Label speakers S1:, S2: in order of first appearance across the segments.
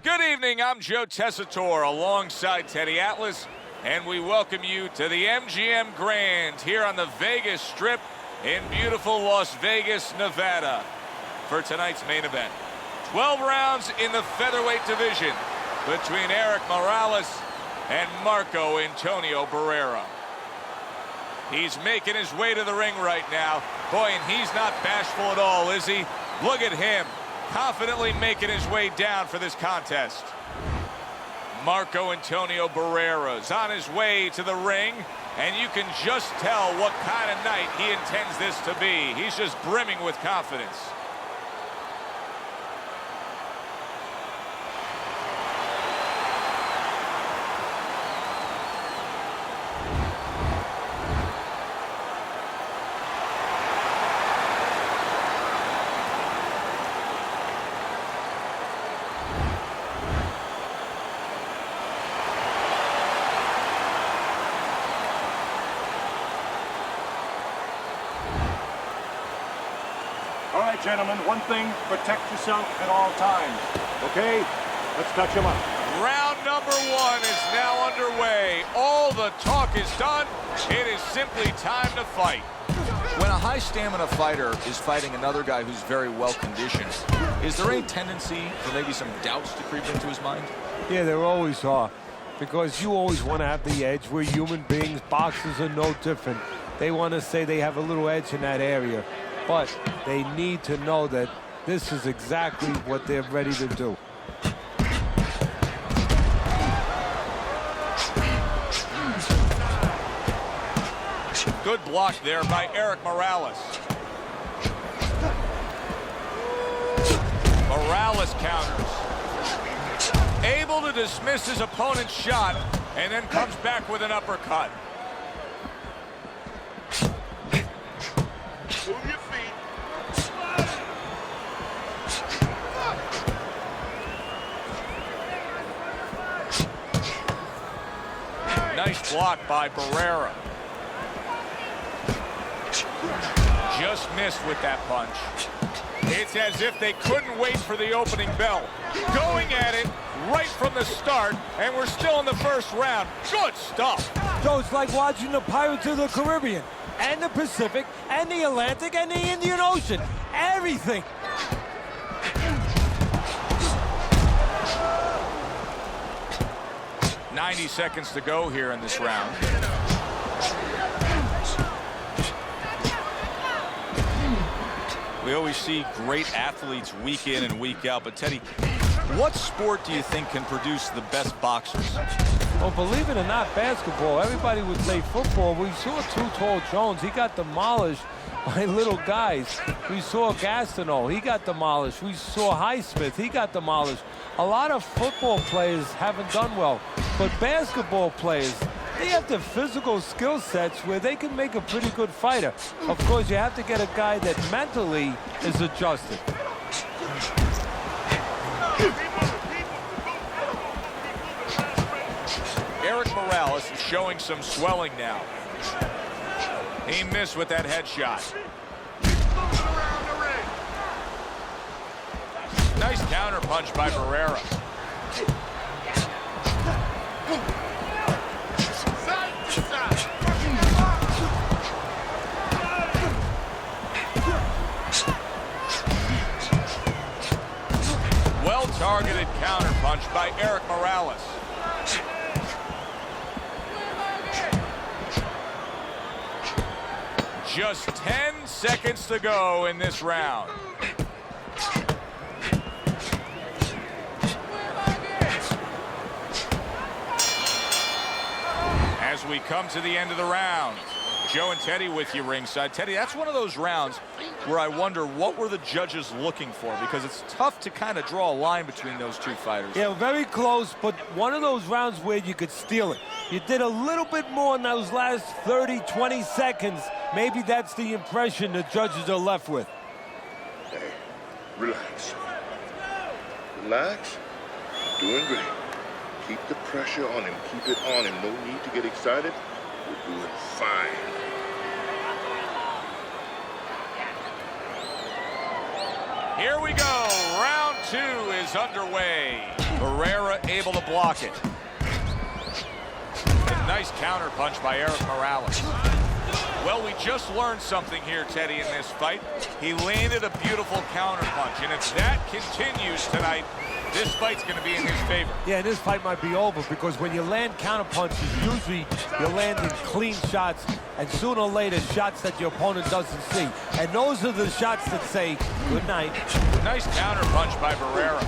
S1: Good evening, I'm Joe Tessitore alongside Teddy Atlas, and we welcome you to the MGM Grand here on the Vegas Strip in beautiful Las Vegas, Nevada for tonight's main event. 12 rounds in the featherweight division between Erik Morales and Marco Antonio Barrera. He's making his way to the ring right now. Boy, and he's not bashful at all, is he? Look at him, confidently making his way down for this contest. Marco Antonio Barrera's on his way to the ring, and you can just tell what kind of night he intends this to be. He's just brimming with confidence.
S2: All right, gentlemen, one thing, protect yourself at all times. Okay? Let's touch him up.
S1: Round number one is now underway. All the talk is done. It is simply time to fight.
S3: When a high-stamina fighter is fighting another guy who's very well-conditioned, is there any tendency for maybe some doubts to creep into his mind?
S4: Yeah, there always are, because you always want to have the edge. We're human beings. Boxers are no different. They want to say they have a little edge in that area. But they need to know that this is exactly what they're ready to do.
S1: Good block there by Erik Morales. Morales counters. Able to dismiss his opponent's shot and then comes back with an uppercut. Nice block by Barrera. Just missed with that punch. It's as if they couldn't wait for the opening bell. Going at it right from the start, and we're still in the first round. Good stuff.
S4: So it's like watching the Pirates of the Caribbean, and the Pacific, and the Atlantic, and the Indian Ocean. Everything.
S1: .90 seconds to go here in this round. We always see great athletes week in and week out, but Teddy, what sport do you think can produce the best boxers?
S4: Well, believe it or not, basketball. Everybody would say football. We saw Too Tall Jones. He got demolished by little guys. We saw Gastineau. He got demolished. We saw Highsmith. He got demolished. A lot of football players haven't done well. But basketball players, they have the physical skill sets where they can make a pretty good fighter. Of course, you have to get a guy that mentally is adjusted.
S1: Erik Morales is showing some swelling now. He missed with that headshot. Nice counter punch by Barrera. Well-targeted counter punch by Erik Morales. Just 10 seconds to go in this round. As we come to the end of the round, Joe and Teddy with you ringside. Teddy, that's one of those rounds where I wonder what were the judges looking for, because it's tough to kind of draw a line between those two fighters.
S4: Yeah, very close, but one of those rounds where you could steal it. You did a little bit more in those last 30, 20 seconds. Maybe that's the impression the judges are left with.
S5: Hey, relax. Relax. Doing great. Keep the pressure on him. Keep it on him. No need to get excited. We're doing fine.
S1: Here we go. Round two is underway. Barrera able to block it. A nice counter punch by Eric Morales. Well, we just learned something here, Teddy, in this fight. He landed a beautiful counter punch, and if that continues tonight, this fight's going to be in his favor.
S4: Yeah, this fight might be over because when you land counter punches, usually you're landing clean shots, and sooner or later, shots that your opponent doesn't see. And those are the shots that say, good night.
S1: Nice counter punch by Barrera.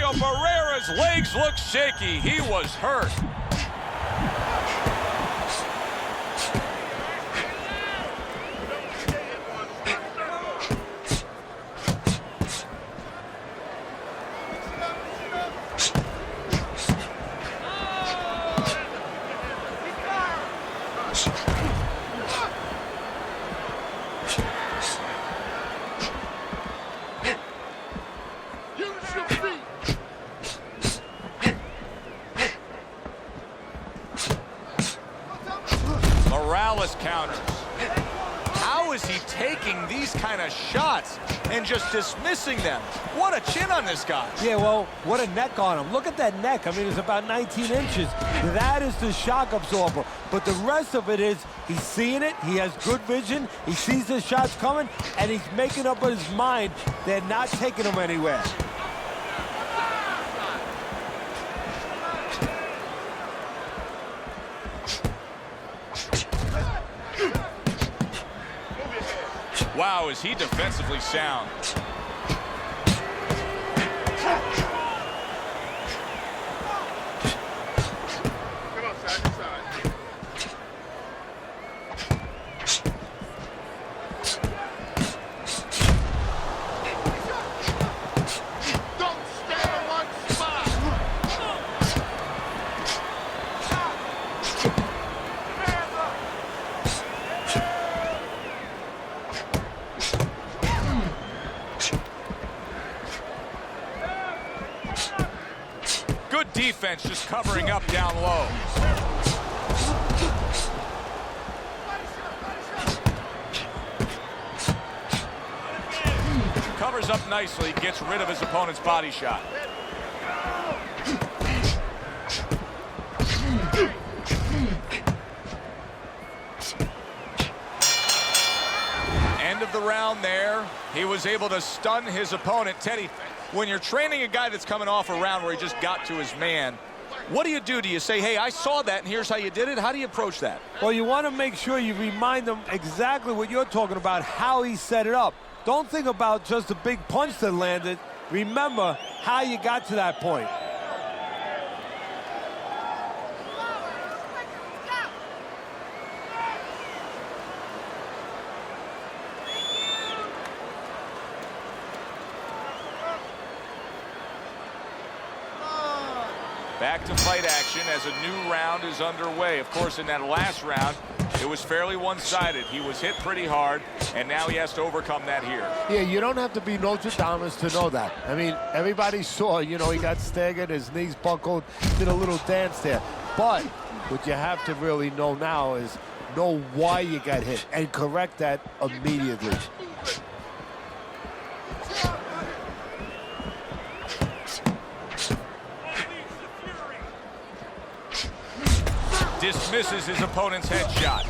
S1: Barrera's legs look shaky. He was hurt. Morales counters. How is he taking these kind of shots and just dismissing them? What a chin on this guy.
S4: Yeah, well, what a neck on him. Look at that neck. I mean, it's about 19 inches. That is the shock absorber. But the rest of it is he's seeing it. He has good vision. He sees the shots coming, and he's making up in his mind they're not taking him anywhere.
S1: Wow, is he defensively sound.
S5: Come on, side to side. Don't stay in one spot.
S1: Good defense, just covering up down low. Covers up nicely, gets rid of his opponent's body shot. End of the round there. He was able to stun his opponent. Teddy, when you're training a guy that's coming off a round where he just got to his man, what do you do? Do you say, hey, I saw that and here's how you did it? How do you approach that?
S4: Well, you want to make sure you remind them exactly what you're talking about, how he set it up. Don't think about just a big punch that landed. Remember how you got to that point.
S1: Back to fight action as a new round is underway. Of course, in that last round, it was fairly one-sided. He was hit pretty hard, and now he has to overcome that here.
S4: Yeah, you don't have to be Nostradamus to know that. I mean, everybody saw, you know, he got staggered, his knees buckled, did a little dance there. But what you have to really know now is know why you got hit and correct that immediately.
S1: Dismisses his opponent's headshot.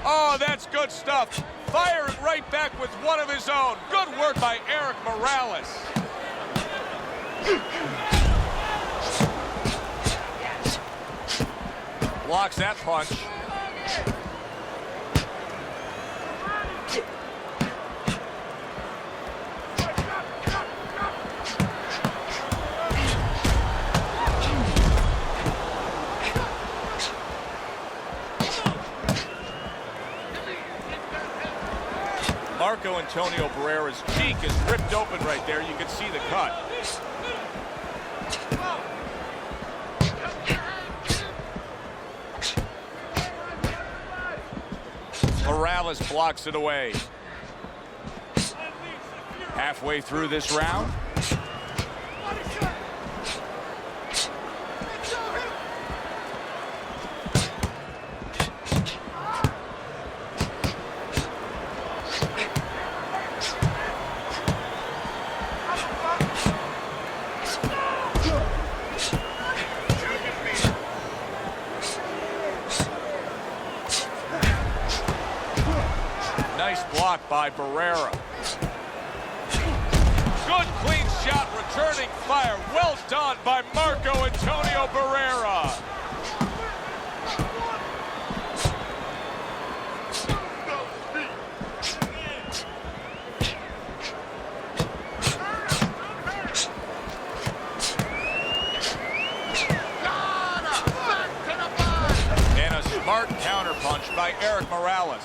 S1: Oh, that's good stuff. Fire it right back with one of his own. Good work by Eric Morales. Blocks that punch. Marco Antonio Barrera's cheek is ripped open right there. You can see the cut. Atlas blocks it away. Halfway through this round. Nice block by Barrera. Good clean shot, returning fire. Well done by Marco Antonio Barrera. And a smart counterpunch by Eric Morales.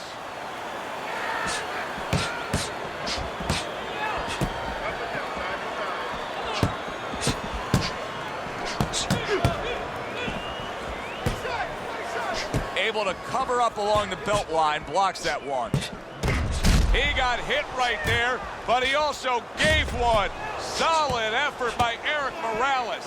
S1: Able to cover up along the belt line, blocks that one. He got hit right there, but he also gave one. Solid effort by Eric Morales.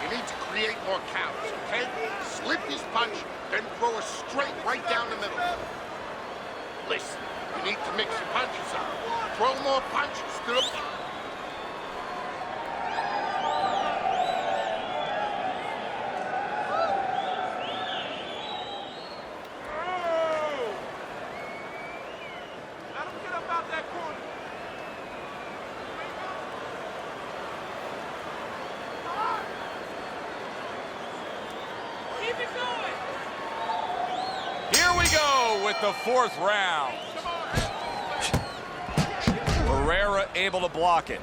S5: You need to create more counters, okay? Slip his punch, then throw a straight right down the middle. Listen, you need to mix your punches up. Throw more punches to the...
S1: Here we go with the fourth round. Barrera able to block it.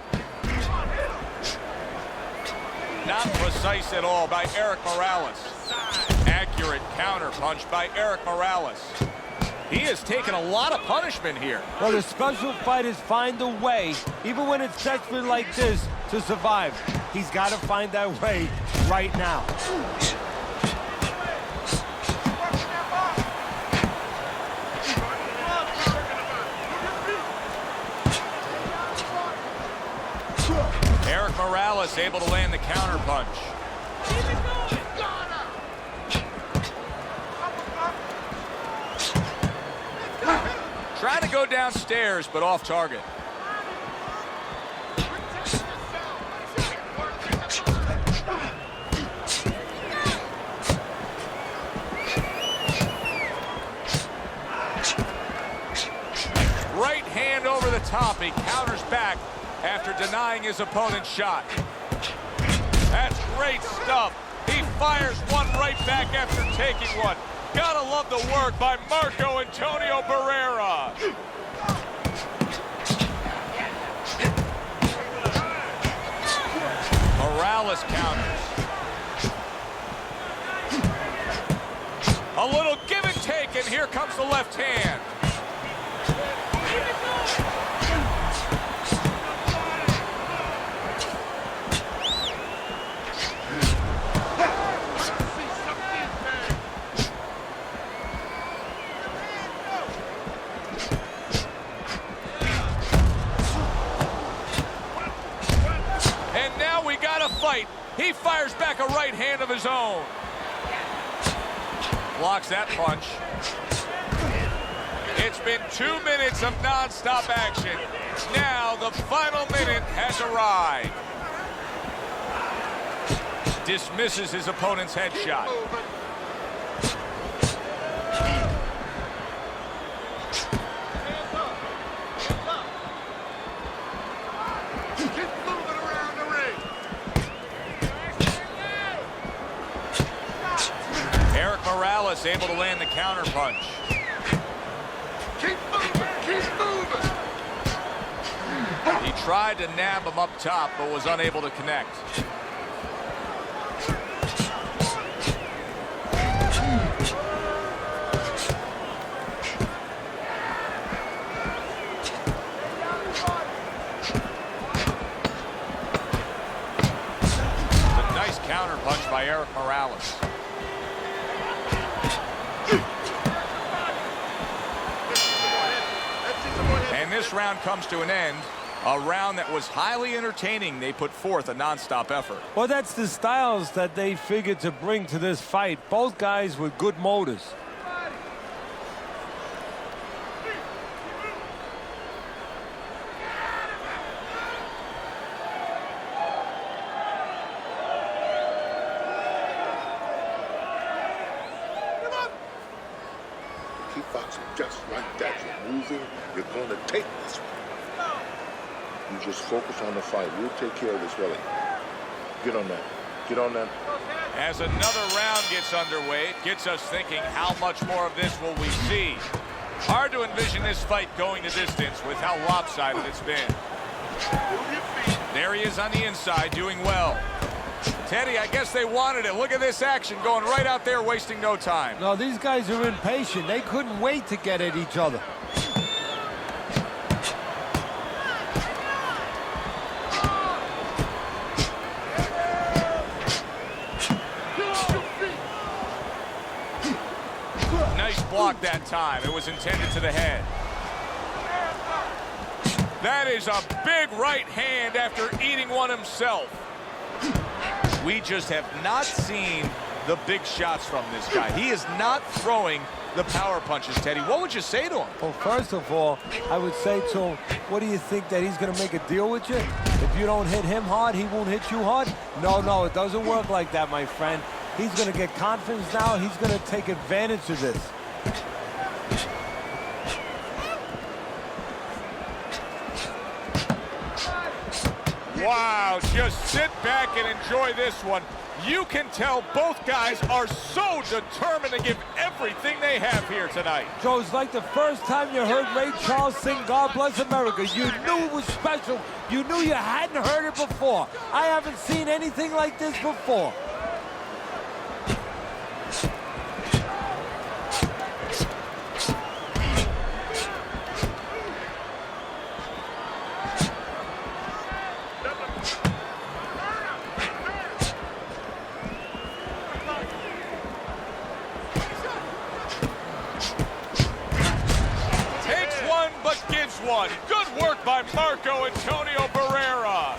S1: Not precise at all by Eric Morales. Accurate counter punch by Eric Morales. He has taken a lot of punishment here.
S4: Well, the special fighters find a way, even when it's desperate like this, to survive. He's got to find that way right now.
S1: Eric Morales able to land the counter punch. Trying to go downstairs, but off target. Right hand over the top. He counters back after denying his opponent's shot. That's great stuff. He fires one right back after taking one. Gotta love the work by Marco Antonio Barrera. Morales counters. A little give and take, and here comes the left hand. Fight. He fires back a right hand of his own. Blocks that punch. It's been 2 minutes of non-stop action. Now the final minute has arrived. Dismisses his opponent's headshot. Morales able to land the counter punch.
S5: Keep moving, keep moving.
S1: He tried to nab him up top, but was unable to connect.
S3: round comes to an end. A round that was highly entertaining. They put forth a nonstop effort.
S4: Well, that's the styles that they figured to bring to this fight. Both guys with good motors.
S5: Keep boxing just like that. You're moving. You're going to take this one. You just focus on the fight. We'll take care of this, Willie. Get on that. Get on that.
S1: As another round gets underway, it gets us thinking, how much more of this will we see? Hard to envision this fight going the distance with how lopsided it's been. There he is on the inside, doing well. Teddy, I guess they wanted it. Look at this action going right out there, wasting no time.
S4: No, these guys are impatient. They couldn't wait to get at each other.
S1: Nice block that time. It was intended to the head. That is a big right hand after eating one himself.
S3: We just have not seen the big shots from this guy. He is not throwing the power punches, Teddy. What would you say to him?
S4: Well, first of all, I would say to him, what do you think, that he's going to make a deal with you? If you don't hit him hard, he won't hit you hard? No, it doesn't work like that, my friend. He's going to get confidence now. He's going to take advantage of this.
S1: Wow, just sit back and enjoy this one. You can tell both guys are so determined to give everything they have here tonight.
S4: Joe, it's like the first time you heard Ray Charles sing God Bless America. You knew it was special. You knew you hadn't heard it before. I haven't seen anything like this before.
S1: One. Good work by Marco Antonio Barrera.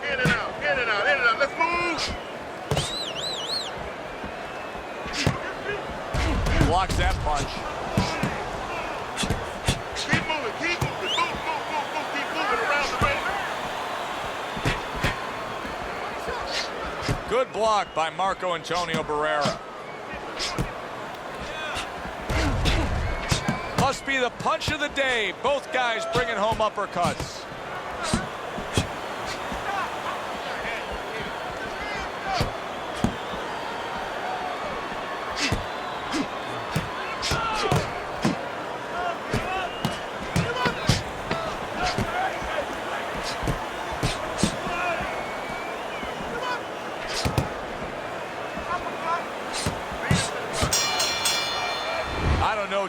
S5: In and out, in and out, in and out. Let's move.
S3: Blocks that punch.
S5: Keep moving, keep moving.
S1: Good block by Marco Antonio Barrera. Must be the punch of the day. Both guys bringing home uppercuts.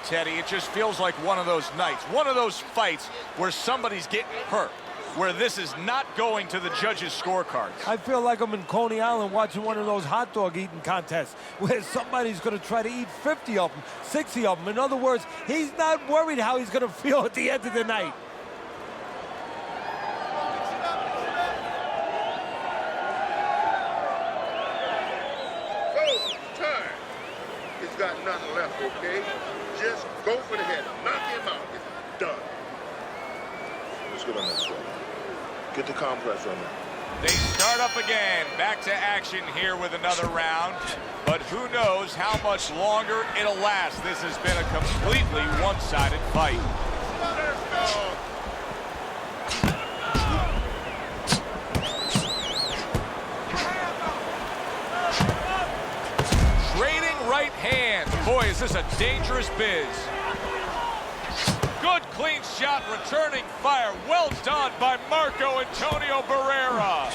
S1: Teddy, it just feels like one of those nights, one of those fights where somebody's getting hurt, where this is not going to the judges' scorecards.
S4: I feel like I'm in Coney Island watching one of those hot dog eating contests where somebody's going to try to eat 50 of them, 60 of them. In other words, he's not worried how he's going to feel at the end of the night.
S5: Time. He's got nothing left, okay? Just go for the head. Knock him out. It's done. Let's get on that sweat. Get the compress on there.
S1: They start up again. Back to action here with another round. But who knows how much longer it'll last. This has been a completely one-sided fight. Trading right hands. Boy, is this a dangerous biz. Good clean shot, returning fire. Well done by Marco Antonio Barrera.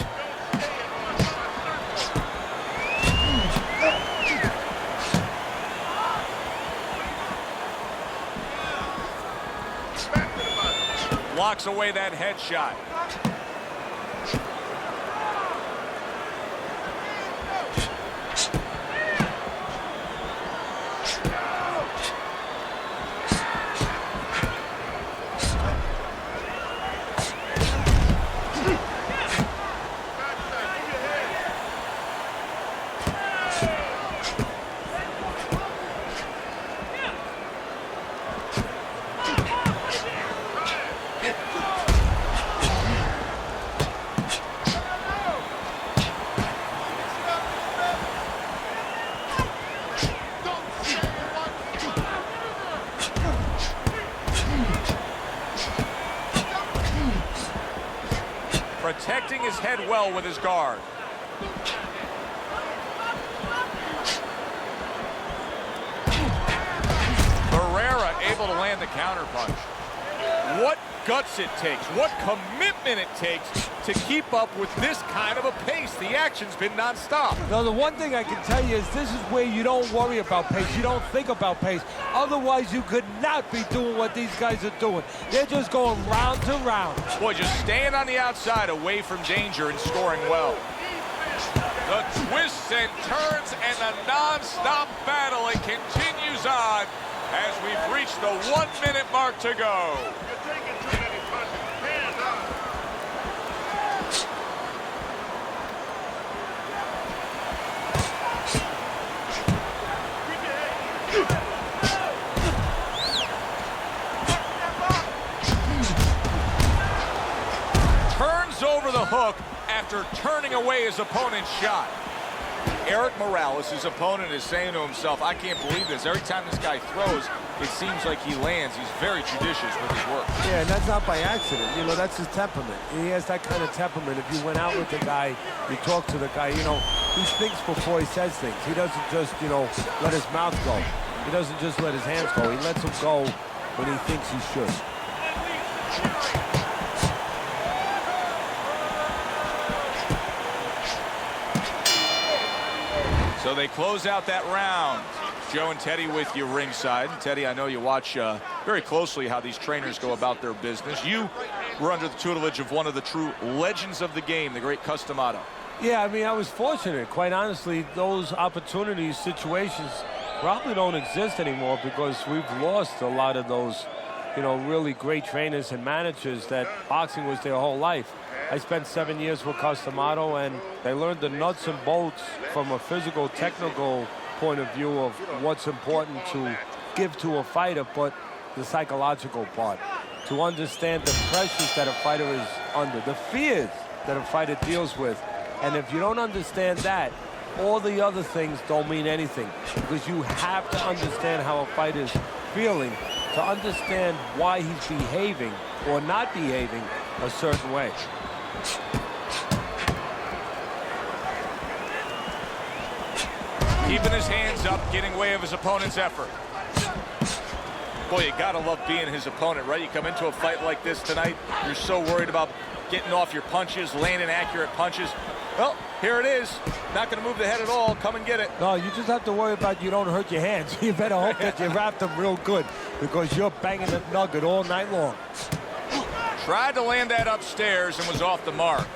S1: blocks away that headshot. Protecting his head well with his guard. Barrera able to land the counterpunch. What guts it takes, what commitment it takes to keep up with this kind of a pace. The action's been nonstop.
S4: Now, the one thing I can tell you is this is where you don't worry about pace. You don't think about pace. Otherwise, you could not be doing what these guys are doing. They're just going round to round.
S1: Boy, just staying on the outside away from danger and scoring well. The twists and turns and the non-stop battle, it continues on as we've reached the 1 minute mark to go. Turns over the hook after turning away his opponent's shot. Eric Morales, his opponent, is saying to himself, I can't believe this. Every time this guy throws, it seems like he lands. He's very judicious with his work.
S4: Yeah, and that's not by accident. You know, that's his temperament. He has that kind of temperament. If you went out with the guy, you talk to the guy, you know, he thinks before he says things. He doesn't just, you know, let his mouth go. He doesn't just let his hands go. He lets them go when he thinks he should.
S1: So they close out that round. Joe and Teddy with you ringside. And Teddy, I know you watch very closely how these trainers go about their business. You were under the tutelage of one of the true legends of the game, the great Customato.
S4: Yeah, I mean, I was fortunate. Quite honestly, those opportunities, situations probably don't exist anymore because we've lost a lot of those, you know, really great trainers and managers that boxing was their whole life. I spent 7 years with Customato, and I learned the nuts and bolts from a physical, technical point of view of what's important to give to a fighter, but the psychological part, to understand the pressures that a fighter is under, the fears that a fighter deals with. And if you don't understand that, all the other things don't mean anything, because you have to understand how a fighter is feeling to understand why he's behaving or not behaving a certain way.
S1: Keeping his hands up, getting way of his opponent's effort. Boy, you gotta love being his opponent, right? You come into a fight like this tonight, you're so worried about getting off your punches, landing accurate punches. Well, here it is. Not gonna move the head at all. Come and get it.
S4: No, you just have to worry about you don't hurt your hands. You better hope that you wrap them real good, because you're banging the nugget all night long.
S1: Tried to land that upstairs and was off the mark.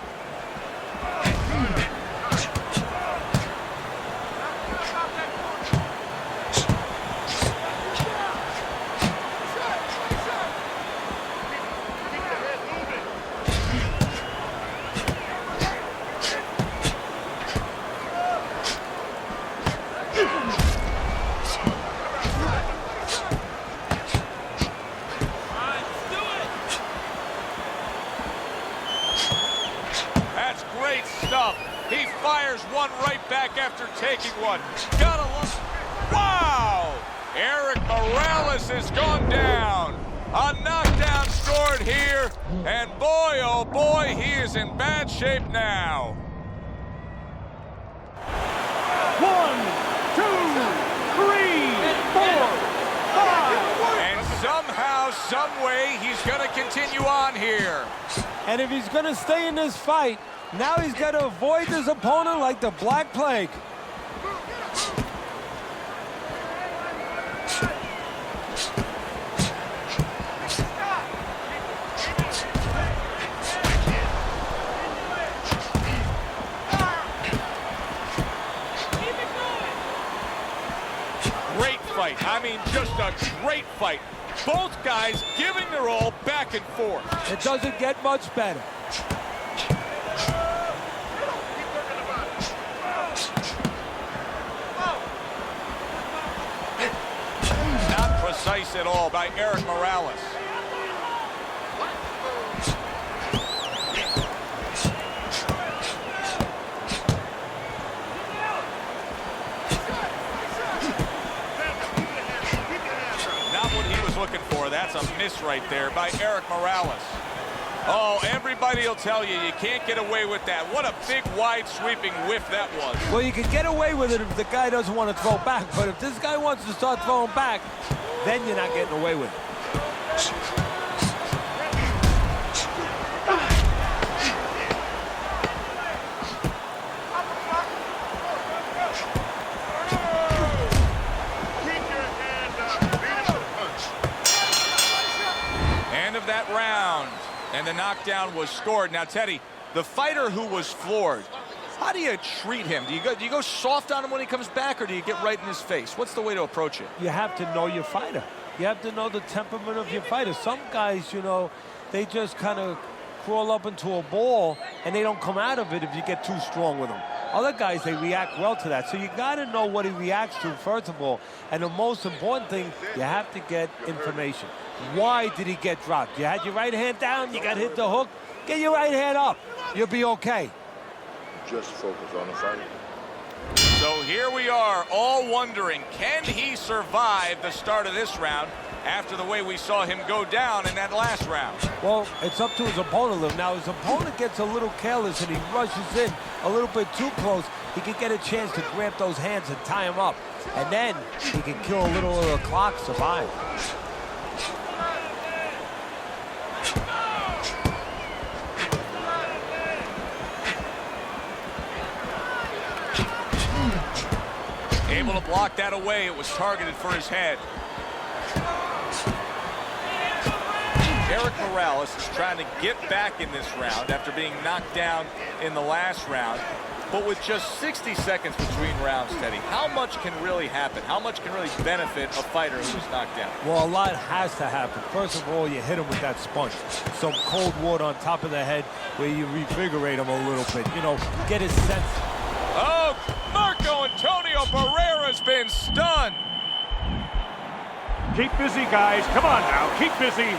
S1: He fires one right back after taking one. Gotta love. Wow! Eric Morales has gone down. A knockdown scored here. And boy, oh boy, he is in bad shape now.
S2: 1, 2, 3, 4, 5.
S1: And somehow, some way, he's going to continue on here.
S4: And if he's going to stay in this fight, now he's got to avoid his opponent like the Black Plague.
S1: Great fight. I mean, just a great fight. Both guys giving their all back and forth.
S4: It doesn't get much better.
S1: Not precise at all by Eric Morales. Looking for. That's a miss right there by Eric Morales. Oh, everybody will tell you can't get away with that. What a big, wide, sweeping whiff that was.
S4: Well, you can get away with it if the guy doesn't want to throw back, but if this guy wants to start throwing back, then you're not getting away with it.
S1: That round, and the knockdown was scored. Now, Teddy, the fighter who was floored, how do you treat him? Do you go soft on him when he comes back, or do you get right in his face? What's the way to approach it?
S4: You have to know your fighter. You have to know the temperament of your fighter. Some guys, you know, they just kind of crawl up into a ball, and they don't come out of it if you get too strong with them. Other guys, they react well to that. So you got to know what he reacts to, first of all. And the most important thing, you have to get information. Why did he get dropped? You had your right hand down, you got hit the hook. Get your right hand up. You'll be okay.
S5: Just focus on the fight.
S1: So here we are, all wondering, can he survive the start of this round after the way we saw him go down in that last round?
S4: Well, it's up to his opponent. Now, his opponent gets a little careless and he rushes in a little bit too close. He can get a chance to grab those hands and tie him up. And then he can kill a little of the clock, survive.
S1: Able to block that away. It was targeted for his head. Eric Morales is trying to get back in this round after being knocked down in the last round. But with just 60 seconds between rounds, Teddy, how much can really happen? How much can really benefit a fighter who was knocked down?
S4: Well, a lot has to happen. First of all, you hit him with that sponge. Some cold water on top of the head where you revigorate him a little bit. You know, get his sense.
S1: Oh, Marco Antonio Barrera's been stunned.
S2: Keep busy, guys. Come on now. Keep busy.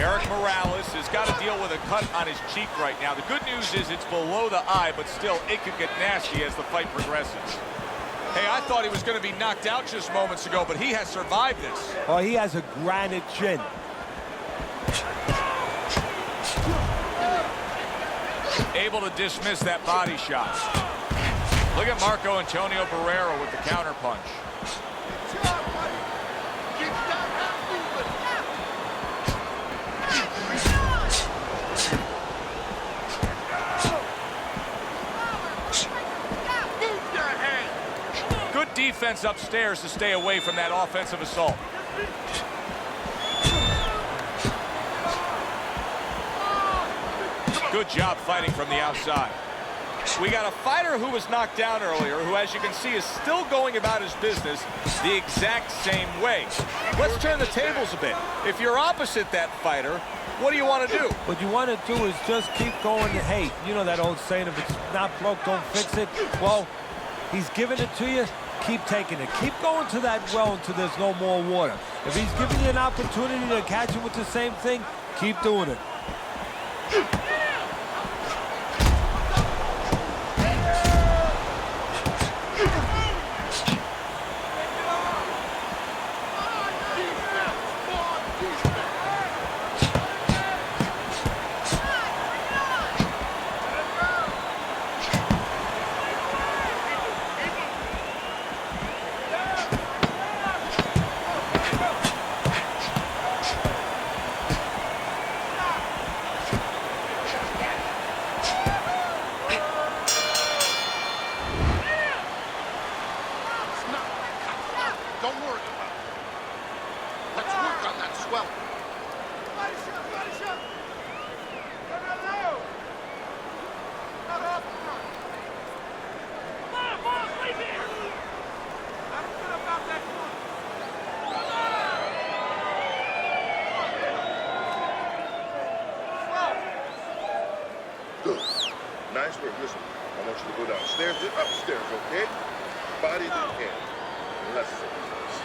S1: Eric Morales has got to deal with a cut on his cheek right now. The good news is it's below the eye, but still, it could get nasty as the fight progresses. Hey, I thought he was going to be knocked out just moments ago, but he has survived this.
S4: Oh, he has a granite chin.
S1: Able to dismiss that body shot. Look at Marco Antonio Barrera with the counter punch. Good defense upstairs to stay away from that offensive assault. Good job fighting from the outside. We got a fighter who was knocked down earlier, who, as you can see, is still going about his business the exact same way. Let's turn the tables a bit. If you're opposite that fighter, what do you want to do?
S4: What you want to do is just keep going. Hey, you know that old saying, if it's not broke, don't fix it. Well, he's giving it to you. Keep taking it. Keep going to that well until there's no more water. If he's giving you an opportunity to catch him with the same thing, keep doing it.
S5: listen, I want you to go downstairs and upstairs, okay? Body to the head. Less circles.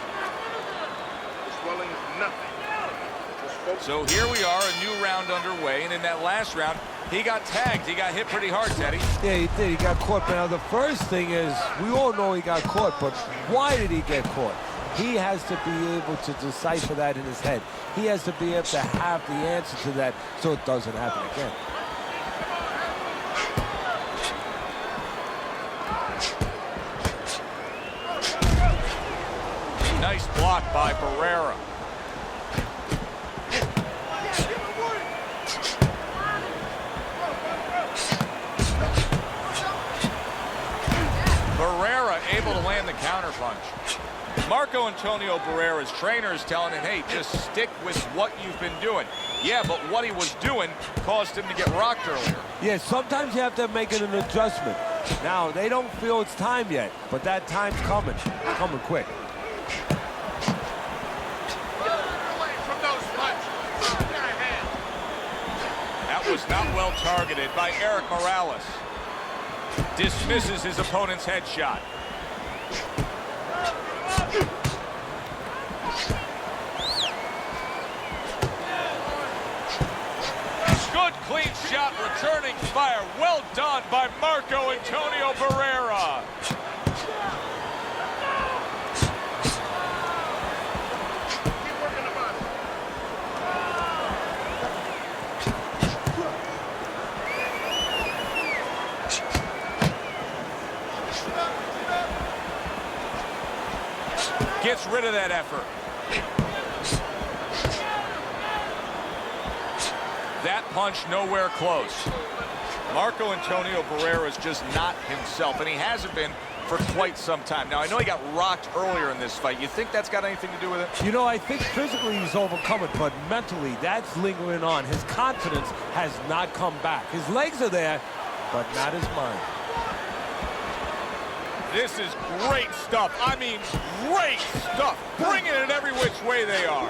S5: The swelling is nothing. Just focus.
S1: So here we are, a new round underway, and in that last round, he got tagged. He got hit pretty hard, Teddy.
S4: Yeah, he did. He got caught. Now, the first thing is, we all know he got caught, but why did he get caught? He has to be able to decipher that in his head. He has to be able to have the answer to that so it doesn't happen again.
S1: Nice block by Barrera. Barrera able to land the counterpunch. Marco Antonio Barrera's trainer is telling him, hey, just stick with what you've been doing. Yeah, but what he was doing caused him to get rocked earlier.
S4: Yeah, sometimes you have to make an adjustment. Now, they don't feel it's time yet, but that time's coming quick.
S1: That was not well targeted by Eric Morales. Dismisses his opponent's headshot. Good clean shot, returning fire. Well done by Marco Antonio Barrera. Gets rid of that effort. That punch nowhere close. Marco Antonio Barrera is just not himself, and he hasn't been for quite some time. Now, I know he got rocked earlier in this fight. You think that's got anything to do with it?
S4: You know, I think physically he's overcome it, but mentally that's lingering on. His confidence has not come back. His legs are there, but not his mind.
S1: This is great stuff. I mean, great stuff. Bringing it every which way they are.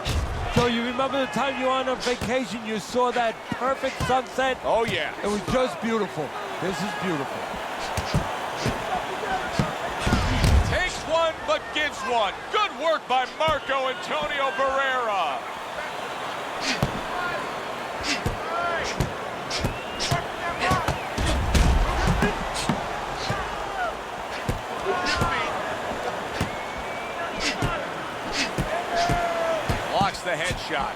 S4: So you remember the time you were on a vacation, you saw that perfect sunset?
S1: Oh, yeah.
S4: It was just beautiful. This is beautiful.
S1: Takes one, but gives one. Good work by Marco Antonio Barrera. Blocks the headshot.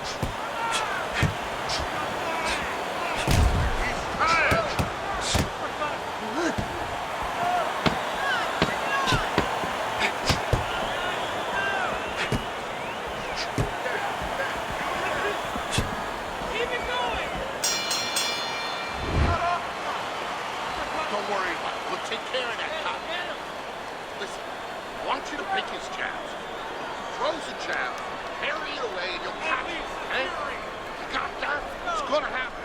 S5: Don't worry about it. We'll take care of that cop. Listen, I want you to pick his jabs. Throws a jab, parry it away, and you'll catch it, okay? You got that? It's gonna happen.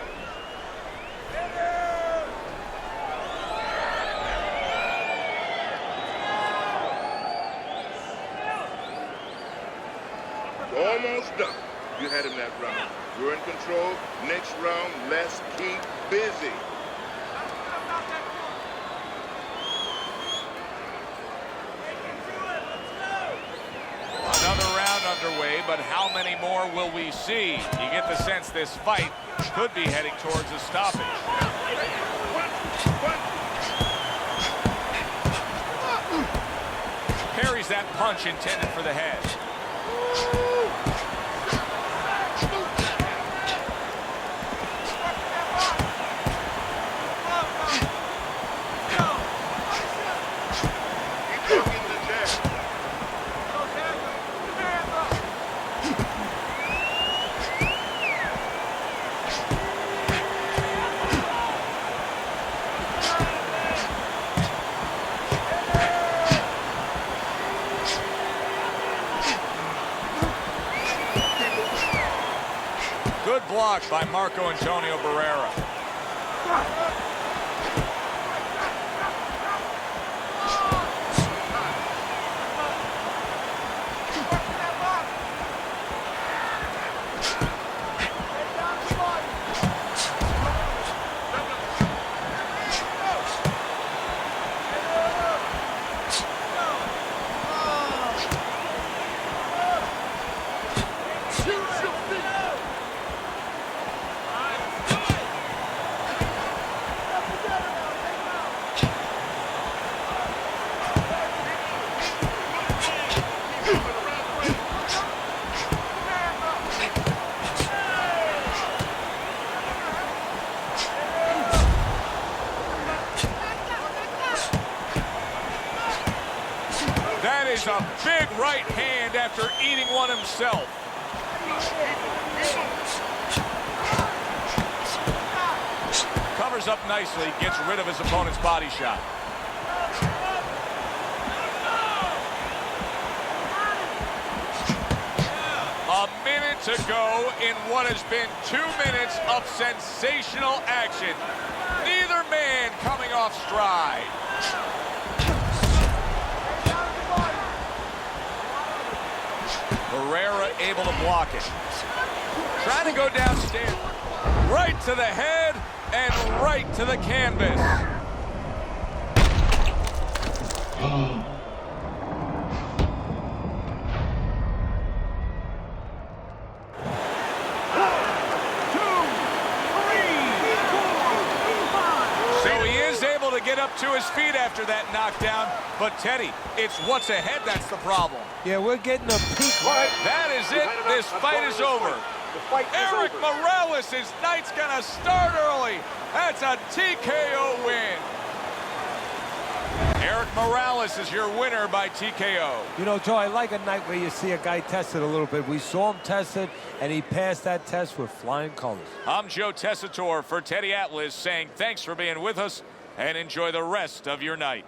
S5: Almost done. You had him that round. You're in control. Next round, let's keep busy.
S1: Another round underway, but how many more will we see? You get the sense this fight could be heading towards a stoppage. Parries that punch intended for the head. Good block by Marco Antonio Barrera. lays a big right hand after eating one himself. Covers up nicely, gets rid of his opponent's body shot. A minute to go in what has been 2 minutes of sensational action. Neither man coming off stride. Herrera able to block it. Trying to go downstairs. Right to the head and right to the canvas. To get up to his feet after that knockdown, but Teddy, it's what's ahead that's the problem.
S4: Yeah, we're getting a peek.
S1: That is it. This fight is over. Eric Morales' night's gonna start early. That's a TKO win. Eric Morales is your winner by TKO.
S4: You know, Joe, I like a night where you see a guy tested a little bit. We saw him tested, and he passed that test with flying colors.
S1: I'm Joe Tessitore for Teddy Atlas saying thanks for being with us and enjoy the rest of your night.